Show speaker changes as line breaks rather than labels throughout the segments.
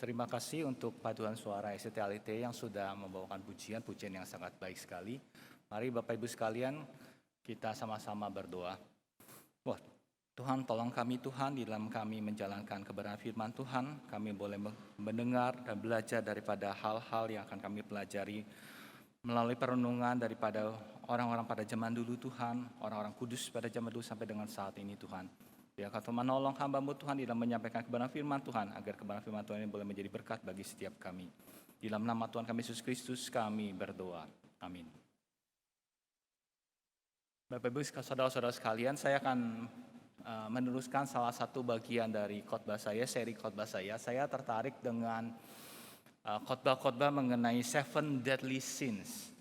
Terima kasih untuk paduan suara STLT yang sudah membawakan pujian yang sangat baik sekali. Mari Bapak Ibu sekalian, kita sama-sama berdoa. Wah, Tuhan tolong kami Tuhan di dalam kami menjalankan kebenaran firman Tuhan. Kami boleh mendengar dan belajar daripada hal-hal yang akan kami pelajari melalui perenungan daripada orang-orang pada zaman dulu Tuhan, orang-orang kudus pada zaman dulu sampai dengan saat ini Tuhan. Biarkan Tuhan menolong hamba-Mu Tuhan di dalam menyampaikan kebenaran firman Tuhan, agar kebenaran firman Tuhan ini boleh menjadi berkat bagi setiap kami. Di dalam nama Tuhan kami Yesus Kristus kami berdoa. Amin. Bapak Ibu saudara-saudara sekalian, saya akan meneruskan salah satu bagian dari khotbah saya, seri khotbah saya. Saya tertarik dengan khotbah-khotbah mengenai Seven Deadly Sins.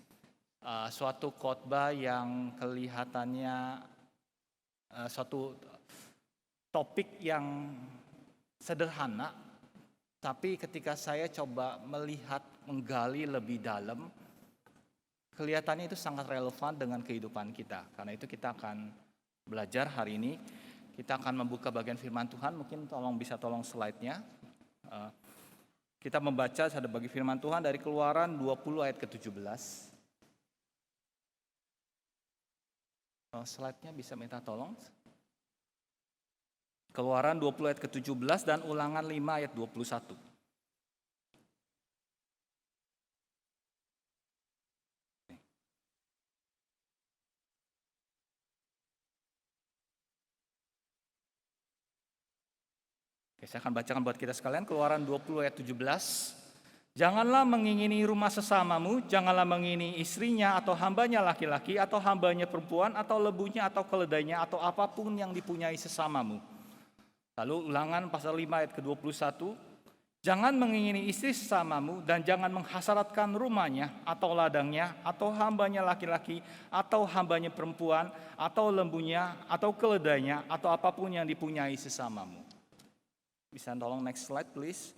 Suatu khotbah yang kelihatannya suatu topik yang sederhana, tapi ketika saya coba melihat, menggali lebih dalam, kelihatannya itu sangat relevan dengan kehidupan kita. Karena itu kita akan belajar hari ini. Kita akan membuka bagian firman Tuhan, mungkin bisa tolong slide-nya. Kita membaca ada bagi firman Tuhan dari Keluaran 20 ayat ke-17. Slide-nya bisa minta tolong. Keluaran 20 ayat ke-17 dan Ulangan 5 ayat 21. Oke, saya akan bacakan buat kita sekalian Keluaran 20 ayat 17. Janganlah mengingini rumah sesamamu, janganlah mengingini istrinya atau hambanya laki-laki atau hambanya perempuan atau lebunya atau keledainya atau apapun yang dipunyai sesamamu. Lalu Ulangan pasal 5 ayat ke-21, jangan mengingini istri sesamamu dan jangan menghasratkan rumahnya atau ladangnya atau hambanya laki-laki atau hambanya perempuan atau lembunya atau keledainya atau apapun yang dipunyai sesamamu. Bisa tolong next slide please.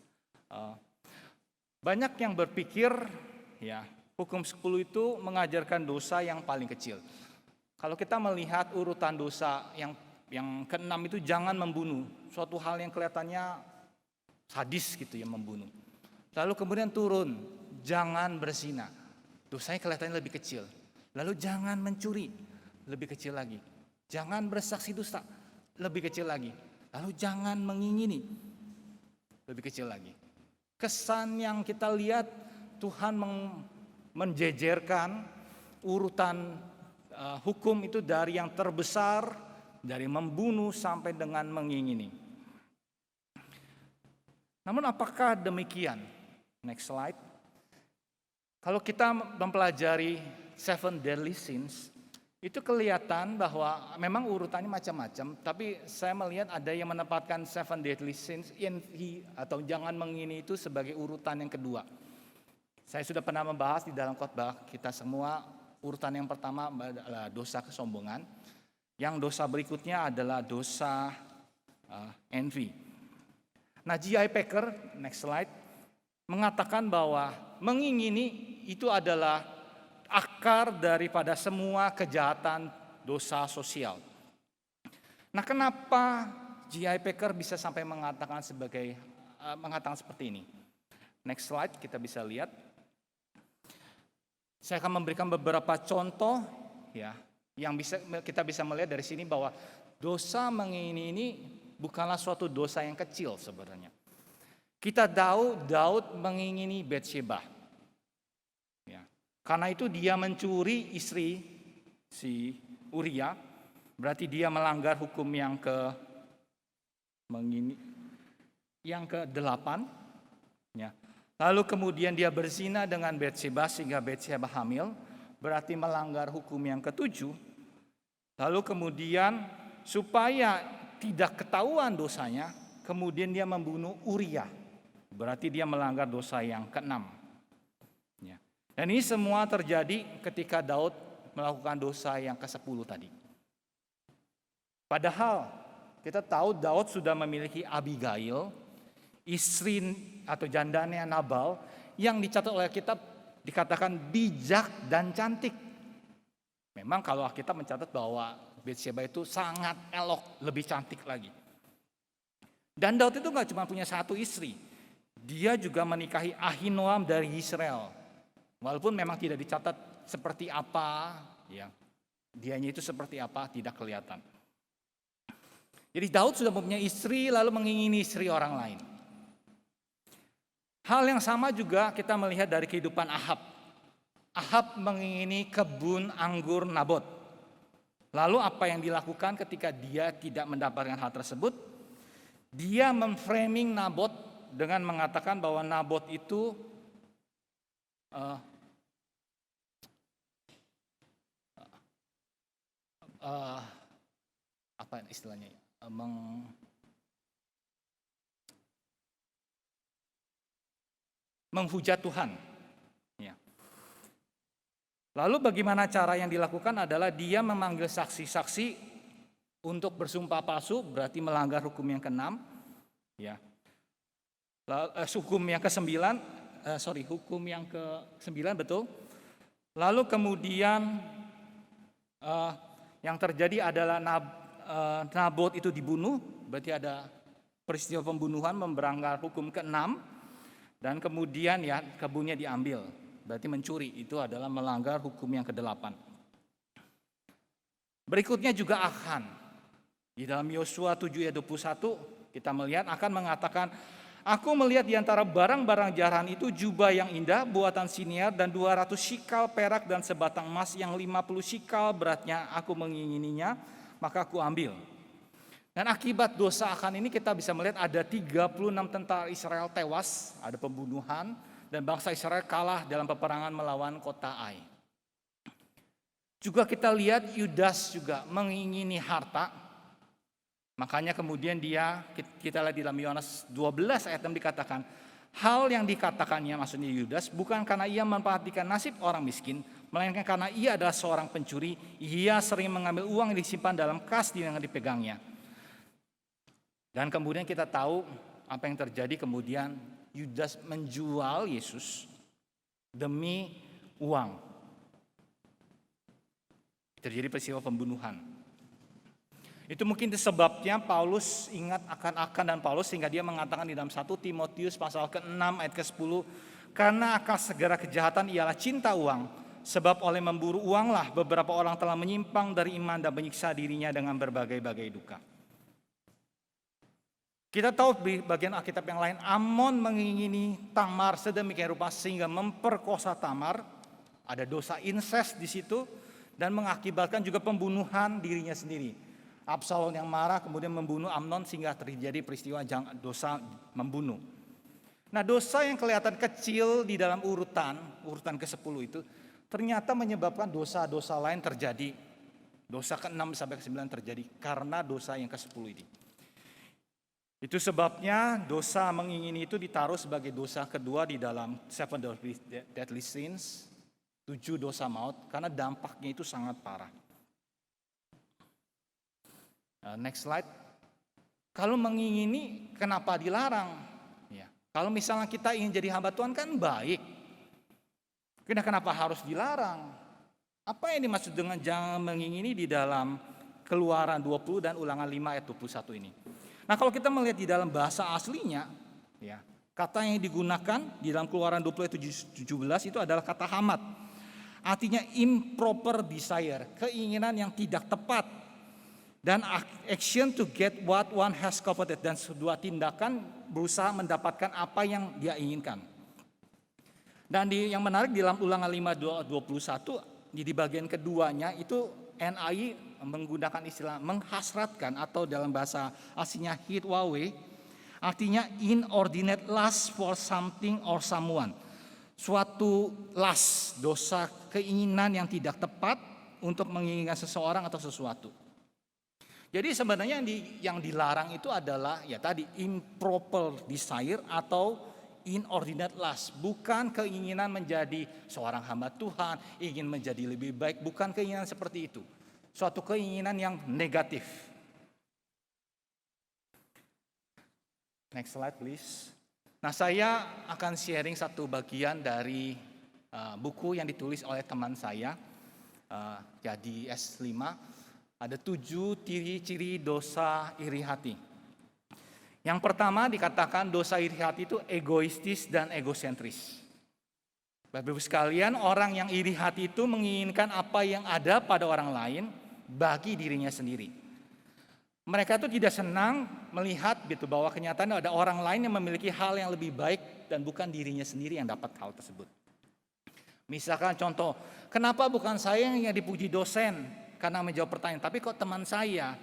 Banyak yang berpikir ya hukum 10 itu mengajarkan dosa yang paling kecil. Kalau kita melihat urutan dosa yang ke-6 itu jangan membunuh, suatu hal yang kelihatannya sadis gitu ya, membunuh. Lalu kemudian turun, jangan berzina, dosanya kelihatannya lebih kecil. Lalu jangan mencuri, lebih kecil lagi. Jangan bersaksi dusta, lebih kecil lagi. Lalu jangan mengingini, lebih kecil lagi. Kesan yang kita lihat Tuhan menjejerkan urutan hukum itu dari yang terbesar, dari membunuh sampai dengan mengingini. Namun apakah demikian? Next slide. Kalau kita mempelajari Seven Deadly Sins, itu kelihatan bahwa memang urutannya macam-macam, tapi saya melihat ada yang menempatkan Seven Deadly Sins atau jangan mengingini itu sebagai urutan yang kedua. Saya sudah pernah membahas di dalam khotbah kita semua, urutan yang pertama adalah dosa kesombongan. Yang dosa berikutnya adalah dosa envy. Nah, J.I. Packer, next slide, mengatakan bahwa mengingini itu adalah akar daripada semua kejahatan dosa sosial. Nah, kenapa J.I. Packer bisa sampai mengatakan seperti ini? Next slide, kita bisa lihat. Saya akan memberikan beberapa contoh ya, yang kita bisa melihat dari sini bahwa dosa mengingini ini bukanlah suatu dosa yang kecil sebenarnya. Kita tahu Daud mengingini Batsheba. Ya. Karena itu dia mencuri istri si Uria, berarti dia melanggar hukum yang ke-8. Ya. Lalu kemudian dia berzina dengan Batsheba sehingga Batsheba hamil, berarti melanggar hukum yang ke-7. Lalu kemudian supaya tidak ketahuan dosanya, kemudian dia membunuh Uria, berarti dia melanggar dosa yang ke-6. Ya. Dan ini semua terjadi ketika Daud melakukan dosa yang ke-10 tadi. Padahal kita tahu Daud sudah memiliki Abigail, istri atau jandanya Nabal, yang dicatat oleh kitab dikatakan bijak dan cantik. Memang kalau kita mencatat bahwa Batsheba itu sangat elok, lebih cantik lagi. Dan Daud itu gak cuma punya satu istri. Dia juga menikahi Ahinoam dari Israel. Walaupun memang tidak dicatat seperti apa, ya, dianya itu seperti apa tidak kelihatan. Jadi Daud sudah mempunyai istri lalu mengingini istri orang lain. Hal yang sama juga kita melihat dari kehidupan Ahab. Ahab mengingini kebun anggur Nabot. Lalu apa yang dilakukan ketika dia tidak mendapatkan hal tersebut? Dia memframing Nabot dengan mengatakan bahwa Nabot itu apa istilahnya? Menghujat Tuhan. Ya. Lalu bagaimana cara yang dilakukan adalah dia memanggil saksi-saksi untuk bersumpah palsu, berarti melanggar hukum yang ke-6. Ya. Hukum yang ke-9, hukum yang ke-9 betul. Lalu kemudian yang terjadi adalah Nabot itu dibunuh, berarti ada peristiwa pembunuhan memberanggar hukum ke-6, dan kemudian ya kebunnya diambil, berarti mencuri, itu adalah melanggar hukum yang ke-8. Berikutnya juga Achan. Di dalam Yosua 7 ayat 21 kita melihat Achan mengatakan, aku melihat di antara barang-barang jarahan itu jubah yang indah buatan Siniar dan 200 shikal perak dan sebatang emas yang 50 shikal beratnya, aku mengingininya, maka aku ambil. Dan akibat dosa Achan ini kita bisa melihat ada 36 tentara Israel tewas, ada pembunuhan, dan bangsa Israel kalah dalam peperangan melawan kota Ai. Juga kita lihat Yudas juga mengingini harta. Makanya kemudian kita lihat di dalam Yohanes 12 ayat 6 dikatakan, hal yang dikatakannya maksudnya Yudas bukan karena ia memperhatikan nasib orang miskin, melainkan karena ia adalah seorang pencuri. Ia sering mengambil uang yang disimpan dalam kas yang dipegangnya. Dan kemudian kita tahu apa yang terjadi, kemudian Yudas menjual Yesus demi uang. Terjadi peristiwa pembunuhan. Itu mungkin sebabnya Paulus ingat akan Achan dan Paulus, sehingga dia mengatakan di dalam 1 Timotius pasal ke-6 ayat ke-10, karena akar segala kejahatan ialah cinta uang, sebab oleh memburu uanglah beberapa orang telah menyimpang dari iman dan menyiksa dirinya dengan berbagai-bagai duka. Kita tahu di bagian Alkitab yang lain, Amnon mengingini Tamar sedemikian rupa sehingga memperkosa Tamar, ada dosa incest di situ, dan mengakibatkan juga pembunuhan dirinya sendiri. Absalom yang marah kemudian membunuh Amnon sehingga terjadi peristiwa dosa membunuh. Nah, dosa yang kelihatan kecil di dalam urutan ke-10 itu ternyata menyebabkan dosa-dosa lain terjadi. Dosa ke-6 sampai ke-9 terjadi karena dosa yang ke-10 ini. Itu sebabnya dosa mengingini itu ditaruh sebagai dosa kedua di dalam 7 deadly sins, 7 dosa maut, karena dampaknya itu sangat parah. Next slide. Kalau mengingini kenapa dilarang? Ya. Kalau misalnya kita ingin jadi hamba Tuhan kan baik. Kenapa harus dilarang? Apa yang dimaksud dengan jangan mengingini di dalam Keluaran 20 dan Ulangan 5 ayat 21 ini? Nah, kalau kita melihat di dalam bahasa aslinya, ya, kata yang digunakan di dalam Keluaran 20 ayat 17 itu adalah kata hamat. Artinya improper desire, keinginan yang tidak tepat. Dan action to get what one has coveted, dan sebuah tindakan berusaha mendapatkan apa yang dia inginkan. Dan yang menarik di dalam Ulangan 5:21 di bagian keduanya itu NII menggunakan istilah menghasratkan, atau dalam bahasa aslinya hitwawe, artinya inordinate lust for something or someone. Suatu lust, dosa, keinginan yang tidak tepat untuk menginginkan seseorang atau sesuatu. Jadi sebenarnya yang dilarang itu adalah ya tadi improper desire atau inordinate lust, bukan keinginan menjadi seorang hamba Tuhan, ingin menjadi lebih baik, bukan keinginan seperti itu. Suatu keinginan yang negatif. Next slide please. Nah, saya akan sharing satu bagian dari buku yang ditulis oleh teman saya, jadi S5. Ada 7 ciri-ciri dosa iri hati. Yang pertama dikatakan dosa iri hati itu egoistis dan egosentris. Bapak Ibu sekalian, orang yang iri hati itu menginginkan apa yang ada pada orang lain bagi dirinya sendiri. Mereka itu tidak senang melihat gitu bahwa kenyataan ada orang lain yang memiliki hal yang lebih baik dan bukan dirinya sendiri yang dapat hal tersebut. Misalkan contoh, kenapa bukan saya yang dipuji dosen karena menjawab pertanyaan, tapi kok teman saya?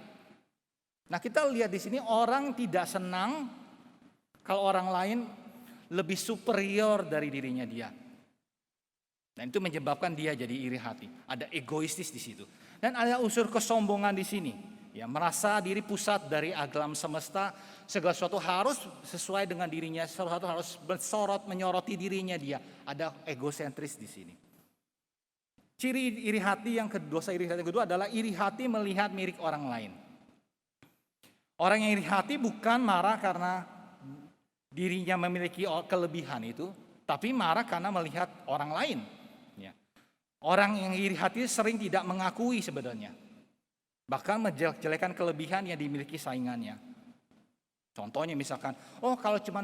Nah, kita lihat di sini orang tidak senang kalau orang lain lebih superior dari dirinya dia. Dan itu menyebabkan dia jadi iri hati. Ada egoistis di situ. Dan ada unsur kesombongan di sini. Ya, merasa diri pusat dari alam semesta, segala sesuatu harus sesuai dengan dirinya, sesuatu harus menyoroti dirinya dia. Ada egosentris di sini. Ciri iri hati yang kedua, dosa iri hati yang kedua adalah iri hati melihat mirik orang lain. Orang yang iri hati bukan marah karena dirinya memiliki kelebihan itu, tapi marah karena melihat orang lain. Ya. Orang yang iri hati sering tidak mengakui sebenarnya. Bahkan menjelek-jelekan kelebihan yang dimiliki saingannya. Contohnya misalkan, oh kalau cuma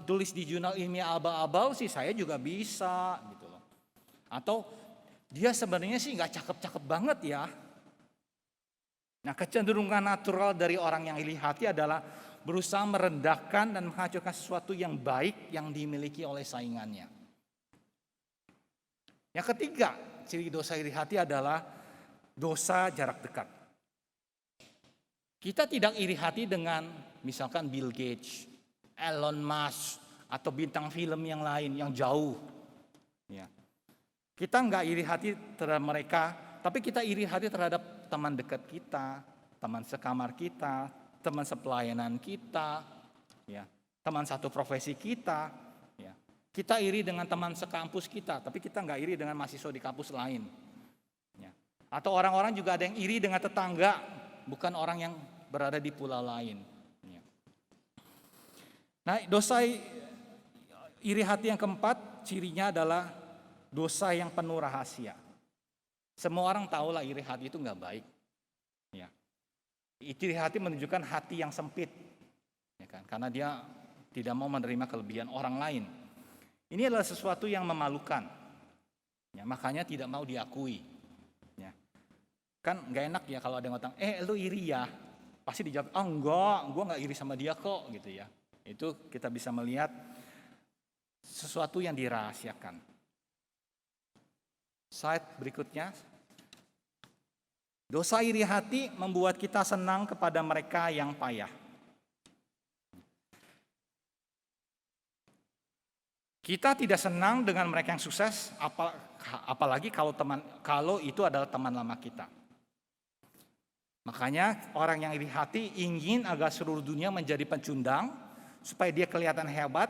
tulis di jurnal ilmiah abal-abal sih saya juga bisa gitu loh. Atau dia sebenarnya sih nggak cakep-cakep banget ya. Nah, kecenderungan natural dari orang yang iri hati adalah berusaha merendahkan dan menghancurkan sesuatu yang baik yang dimiliki oleh saingannya. Yang ketiga, ciri dosa iri hati adalah dosa jarak dekat. Kita tidak iri hati dengan misalkan Bill Gates, Elon Musk, atau bintang film yang lain yang jauh. Ya. Kita nggak iri hati terhadap mereka, tapi kita iri hati terhadap teman dekat kita, teman sekamar kita, teman sepelayanan kita, ya, teman satu profesi kita. Ya. Kita iri dengan teman sekampus kita, tapi kita nggak iri dengan mahasiswa di kampus lain. Ya. Atau orang-orang juga ada yang iri dengan tetangga, bukan orang yang berada di pulau lain. Ya. Nah, dosa iri hati yang keempat, cirinya adalah dosa yang penuh rahasia. Semua orang tahu lah iri hati itu nggak baik. Ya. Iri hati menunjukkan hati yang sempit, ya kan? Karena dia tidak mau menerima kelebihan orang lain. Ini adalah sesuatu yang memalukan. Ya, makanya tidak mau diakui. Ya. Kan nggak enak ya kalau ada yang ngomong, lu iri ya? Pasti dijawab, oh enggak, gue nggak iri sama dia kok, gitu ya. Itu kita bisa melihat sesuatu yang dirahasiakan. Slide berikutnya. Dosa iri hati membuat kita senang kepada mereka yang payah. Kita tidak senang dengan mereka yang sukses, apalagi kalau itu adalah teman lama kita. Makanya orang yang iri hati ingin agar seluruh dunia menjadi pencundang supaya dia kelihatan hebat.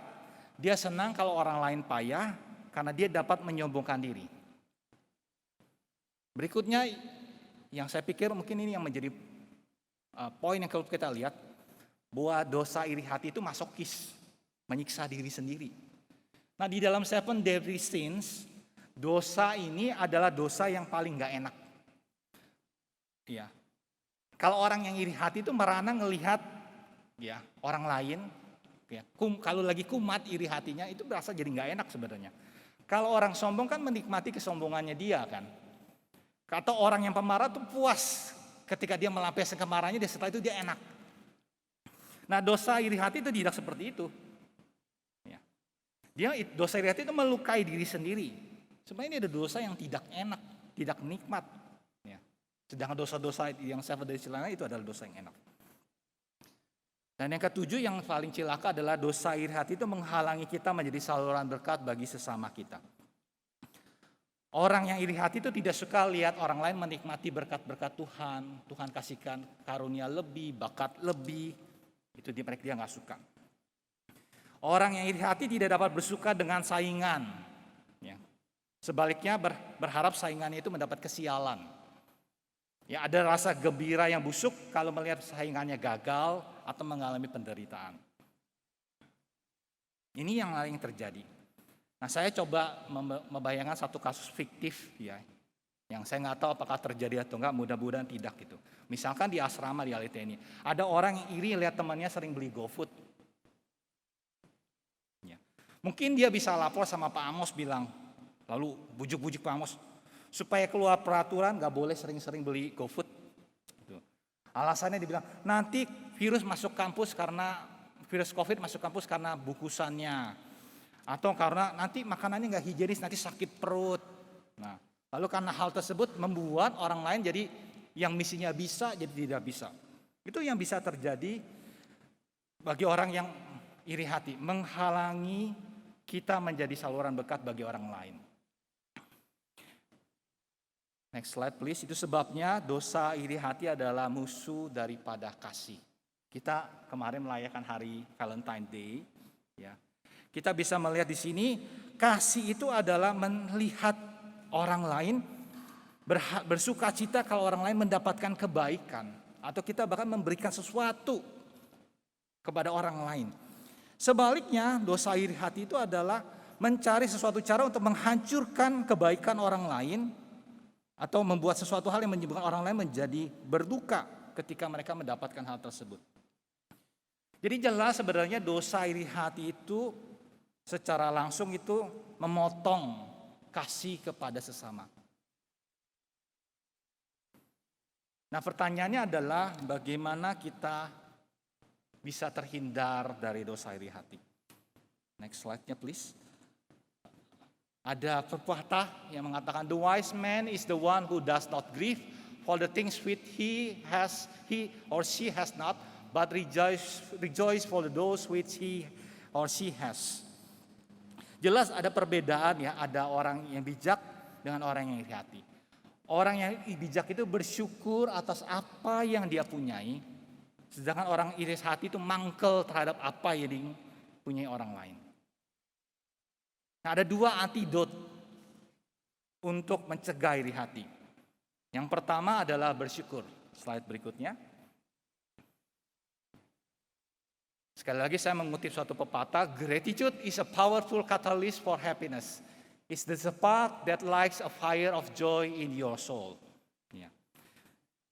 Dia senang kalau orang lain payah karena dia dapat menyombongkan diri. Berikutnya yang saya pikir mungkin ini yang menjadi poin yang kalau kita lihat, bahwa dosa iri hati itu masokis, menyiksa diri sendiri. Nah, di dalam 7 Deadly Sins, dosa ini adalah dosa yang paling gak enak. Ya. Kalau orang yang iri hati itu merana ngelihat ya orang lain, ya, kalau lagi kumat iri hatinya itu berasa jadi gak enak sebenarnya. Kalau orang sombong kan menikmati kesombongannya dia kan. Atau orang yang pemarah tuh puas ketika dia melampiaskan kemarahannya, setelah itu dia enak. Nah, dosa iri hati itu tidak seperti itu. Ya. Dosa iri hati itu melukai diri sendiri. Sebenarnya ini ada dosa yang tidak enak, tidak nikmat. Ya. Sedangkan dosa-dosa yang 7 Deadly Sins itu adalah dosa yang enak. Dan yang ketujuh yang paling cilaka adalah dosa iri hati itu menghalangi kita menjadi saluran berkat bagi sesama kita. Orang yang iri hati itu tidak suka lihat orang lain menikmati berkat-berkat Tuhan. Tuhan kasihkan karunia lebih, bakat lebih. Itu dia nggak suka. Orang yang iri hati tidak dapat bersuka dengan saingan. Ya. Sebaliknya berharap saingannya itu mendapat kesialan. Ya, ada rasa gembira yang busuk kalau melihat saingannya gagal atau mengalami penderitaan. Ini yang terjadi. Nah, saya coba membayangkan satu kasus fiktif ya. Yang saya nggak tahu apakah terjadi atau enggak, mudah-mudahan tidak gitu. Misalkan di asrama di Alita ini, ada orang yang iri lihat temannya sering beli GoFood. Ya. Mungkin dia bisa lapor sama Pak Amos bilang, lalu bujuk-bujuk Pak Amos, supaya keluar peraturan nggak boleh sering-sering beli GoFood. Gitu. Alasannya dibilang, nanti virus COVID masuk kampus karena bukusannya. Atau karena nanti makanannya nggak higienis, nanti sakit perut. Nah, lalu karena hal tersebut membuat orang lain jadi yang misinya bisa jadi tidak bisa. Itu yang bisa terjadi bagi orang yang iri hati, menghalangi kita menjadi saluran berkat bagi orang lain. Next slide please. Itu sebabnya dosa iri hati adalah musuh daripada kasih. Kita kemarin merayakan hari Valentine Day, ya. Kita bisa melihat di sini kasih itu adalah melihat orang lain bersuka cita kalau orang lain mendapatkan kebaikan, atau kita bahkan memberikan sesuatu kepada orang lain. Sebaliknya, dosa iri hati itu adalah mencari sesuatu cara untuk menghancurkan kebaikan orang lain, atau membuat sesuatu hal yang menyebabkan orang lain menjadi berduka ketika mereka mendapatkan hal tersebut. Jadi jelas sebenarnya dosa iri hati itu secara langsung itu memotong kasih kepada sesama. Nah, pertanyaannya adalah bagaimana kita bisa terhindar dari dosa iri hati. Next slide-nya please. Ada pepatah yang mengatakan the wise man is the one who does not grieve for the things which he or she has not, but rejoice for those which he or she has. Jelas ada perbedaan ya, ada orang yang bijak dengan orang yang iri hati. Orang yang bijak itu bersyukur atas apa yang dia punyai, sedangkan orang iri hati itu mangkel terhadap apa yang dipunyai orang lain. Nah, ada dua antidot untuk mencegah iri hati. Yang pertama adalah bersyukur. Slide berikutnya. Sekali lagi saya mengutip suatu pepatah, gratitude is a powerful catalyst for happiness. It's the spark that lights a fire of joy in your soul. Ya.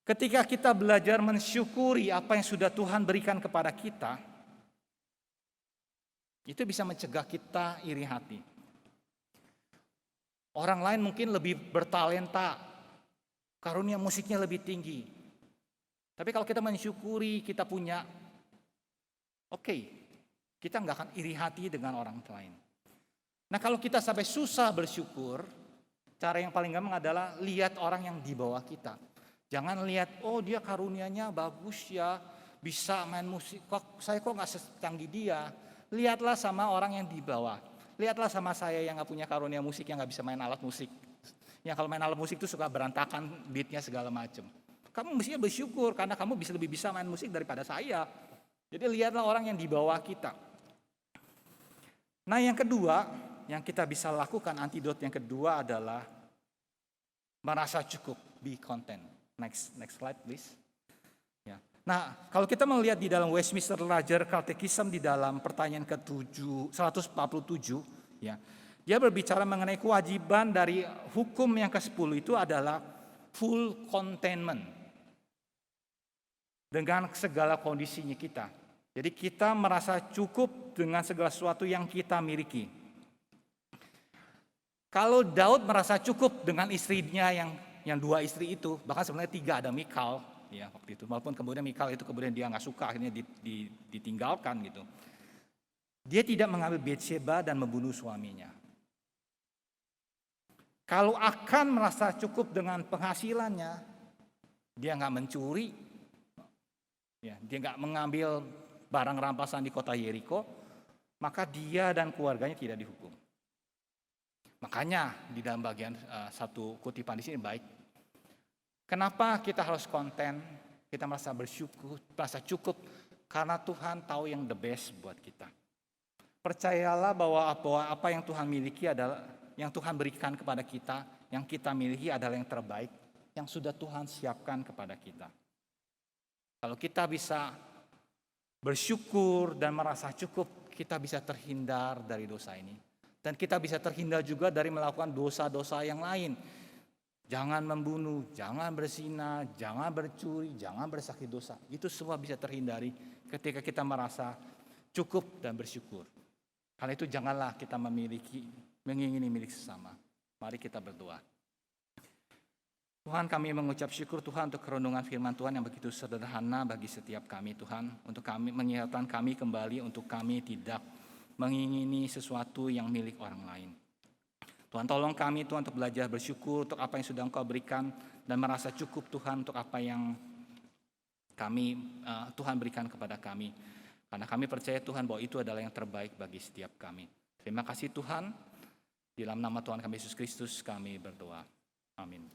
Ketika kita belajar mensyukuri apa yang sudah Tuhan berikan kepada kita, itu bisa mencegah kita iri hati. Orang lain mungkin lebih bertalenta, karunia musiknya lebih tinggi. Tapi kalau kita mensyukuri kita punya, oke, kita nggak akan iri hati dengan orang lain. Nah, kalau kita sampai susah bersyukur, cara yang paling gampang adalah lihat orang yang di bawah kita. Jangan lihat, oh dia karunianya bagus ya, bisa main musik, saya kok nggak secanggih dia. Lihatlah sama orang yang di bawah. Lihatlah sama saya yang nggak punya karunia musik, yang nggak bisa main alat musik. Yang kalau main alat musik itu suka berantakan beatnya segala macam. Kamu mestinya bersyukur karena kamu lebih bisa main musik daripada saya. Jadi lihatlah orang yang di bawah kita. Nah, yang kedua yang kita bisa lakukan, antidot yang kedua adalah merasa cukup, be content. Next slide please. Ya. Nah, kalau kita melihat di dalam Westminster Larger Catechism di dalam pertanyaan ke-147, ya, dia berbicara mengenai kewajiban dari hukum yang ke-10 itu adalah full contentment dengan segala kondisinya kita. Jadi kita merasa cukup dengan segala sesuatu yang kita miliki. Kalau Daud merasa cukup dengan istrinya yang dua istri itu, bahkan sebenarnya 3, ada Mikal ya waktu itu. Walaupun kemudian Mikal itu kemudian dia nggak suka, akhirnya ditinggalkan gitu. Dia tidak mengambil Betsheba dan membunuh suaminya. Kalau akan merasa cukup dengan penghasilannya, dia nggak mencuri, ya, dia nggak mengambil barang rampasan di kota Yeriko, maka dia dan keluarganya tidak dihukum. Makanya di dalam bagian satu kutipan di sini baik. Kenapa kita harus konten? Kita merasa bersyukur, merasa cukup karena Tuhan tahu yang the best buat kita. Percayalah bahwa apa yang Tuhan miliki adalah yang Tuhan berikan kepada kita, yang kita miliki adalah yang terbaik, yang sudah Tuhan siapkan kepada kita. Kalau kita bisa bersyukur dan merasa cukup, kita bisa terhindar dari dosa ini. Dan kita bisa terhindar juga dari melakukan dosa-dosa yang lain. Jangan membunuh, jangan berzina, jangan bercuri, jangan bersaksi dosa. Itu semua bisa terhindari ketika kita merasa cukup dan bersyukur. Karena itu janganlah kita mengingini milik sesama. Mari kita berdoa. Tuhan, kami mengucap syukur Tuhan untuk renungan firman Tuhan yang begitu sederhana bagi setiap kami Tuhan. Untuk kami mengingatkan kami kembali untuk kami tidak mengingini sesuatu yang milik orang lain. Tuhan, tolong kami Tuhan untuk belajar bersyukur untuk apa yang sudah Engkau berikan dan merasa cukup Tuhan untuk apa yang Tuhan berikan kepada kami. Karena kami percaya Tuhan bahwa itu adalah yang terbaik bagi setiap kami. Terima kasih Tuhan. Di dalam nama Tuhan kami Yesus Kristus kami berdoa. Amin.